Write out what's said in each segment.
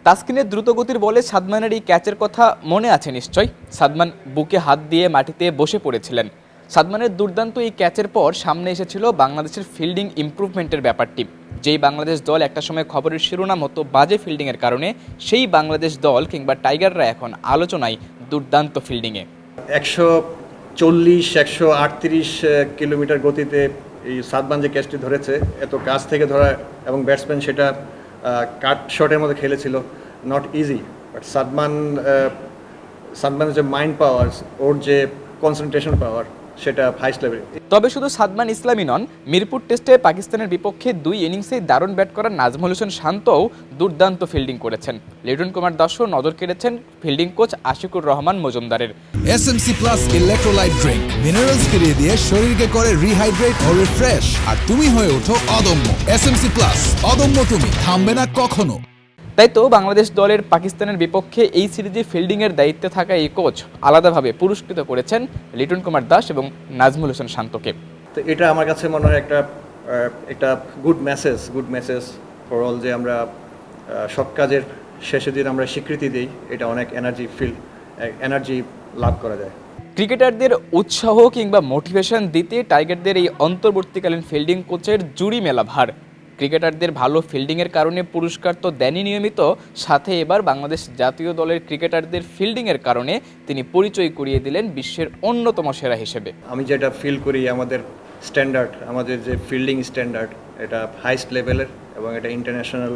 তাসকিনের দ্রুতগতির বলে সাদমানের এই ক্যাচের কথা মনে আছে নিশ্চয়। সাদমান বুকে হাত দিয়ে মাটিতে বসে পড়েছিলেন। সাদমানের দুর্দান্ত এই ক্যাচের পর সামনে এসেছিল বাংলাদেশের ফিল্ডিং ইমপ্রুভমেন্টের ব্যাপারটি। যেই বাংলাদেশ দল একটা সময় খবরের শিরোনাম হতো বাজে ফিল্ডিংয়ের কারণে, সেই বাংলাদেশ দল কিংবা টাইগাররা এখন আলোচনায় দুর্দান্ত ফিল্ডিংয়ে। 140-138 কিলোমিটার গতিতে এই সাদমান যে ক্যাচটি ধরেছে, এত কাছ থেকে ধরা এবং ব্যাটসম্যান সেটা কাট শটের মধ্যে খেলেছিল, নট ইজি। বাট সাদমানের যে মাইন্ড পাওয়ার, ওর যে কনসেন্ট্রেশন পাওয়ার, সেটা হাইস্ট লেভেল। তবে শুধু সাদমান ইসলামই নন, মিরপুর টেস্টে পাকিস্তানের বিপক্ষে 2 ইনিংসেই দারুণ ব্যাট করা নাজমুল হোসেন শান্তও দুর্দান্ত ফিল্ডিং করেছেন। লিটন কুমার দাসও নজর কেড়েছেন ফিল্ডিং কোচ আশিকুর রহমান মজুমদারের। SMC plus electrolyte drink minerals ফিরিয়ে দিয়ে শরীরকে করে রিহাইড্রেট ও রিফ্রেশ, আর তুমি হয়ে ওঠো অদম্য। এসএমসি প্লাস, অদম্য তুমি, থামবে না কখনো। তাই তো বাংলাদেশ দলের পাকিস্তানের বিপক্ষে এই সিরিজে ফিল্ডিংয়ের দায়িত্বে থাকা এই কোচ আলাদাভাবে পুরস্কৃত করেছেন লিটন কুমার দাস এবং নাজমুল হোসেন শান্তকে। তো এটা আমার কাছে মনে হয় একটা গুড মেসেজ ফর অল, যে আমরা সব কাজের শেষে দিন আমরা স্বীকৃতি দিই, এটা অনেক এনার্জি লাভ করা যায়। ক্রিকেটারদের উৎসাহ কিংবা মোটিভেশন দিতে টাইগারদের এই অন্তর্বর্তীকালীন ফিল্ডিং কোচের জুড়ি মেলা ভার। ক্রিকেটারদের ভালো ফিল্ডিংয়ের কারণে পুরস্কার তো দেনই নিয়মিত, সাথে এবার বাংলাদেশ জাতীয় দলের ক্রিকেটারদের ফিল্ডিংয়ের কারণে তিনি পরিচয় করিয়ে দিলেন বিশ্বের অন্যতম সেরা হিসেবে। আমি যেটা ফিল করি, আমাদের যে ফিল্ডিং স্ট্যান্ডার্ড, এটা হাইস্ট লেভেলের এবং এটা ইন্টারন্যাশনাল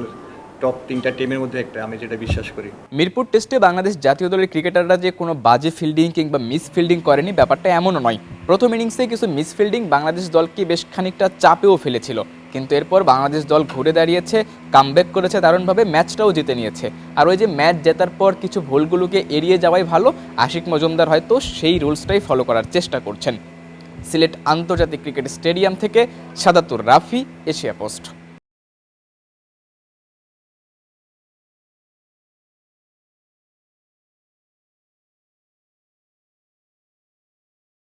টপ 3টা টিমের মধ্যে একটা, আমি যেটা বিশ্বাস করি। মিরপুর টেস্টে বাংলাদেশ জাতীয় দলের ক্রিকেটাররা যে কোনো বাজে ফিল্ডিং কিংবা মিস ফিল্ডিং করেনি, ব্যাপারটা এমনও নয়। প্রথম ইনিংসে কিছু মিস ফিল্ডিং বাংলাদেশ দলকে বেশ খানিকটা চাপেও ফেলেছিল, কিন্তু এরপর বাংলাদেশ দল ঘুরে দাঁড়িয়েছে, কামব্যাক করেছে দারুণভাবে, ম্যাচটাও জিতে নিয়েছে। আর ওই যে ম্যাচ জেতার পর কিছু ভুলগুলোকে এড়িয়ে যাওয়াই ভালো, আশিক মজুমদার হয়তো সেই রুলসটাই ফলো করার চেষ্টা করছেন। সিলেট আন্তর্জাতিক ক্রিকেট স্টেডিয়াম থেকে সাদাতুর রাফি, এশিয়া পোস্ট।